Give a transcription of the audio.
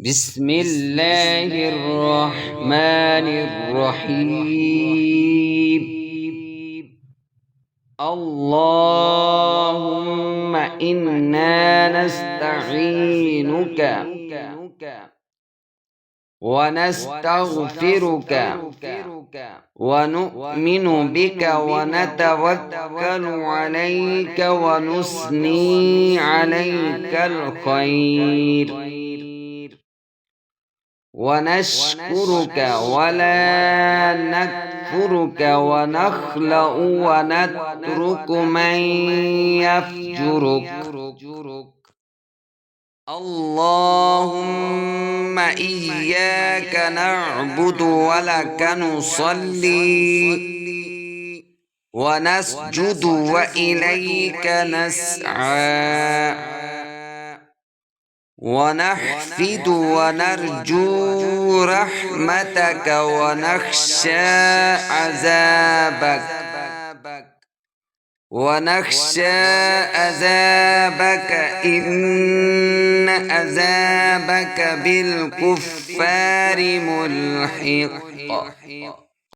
بسم الله الرحمن الرحيم. اللهم إنا نستعينك ونستغفرك ونؤمن بك ونتوكل عليك ونثني عليك الخير ونشكرك ولا نكفرك ونخلأ ونترك من يفجرك. اللهم إياك نعبد ولك نصلي ونسجد وإليك نسعى ونحفد ونرجو رحمتك ونخشى عذابك إن عذابك بالكفار ملحق.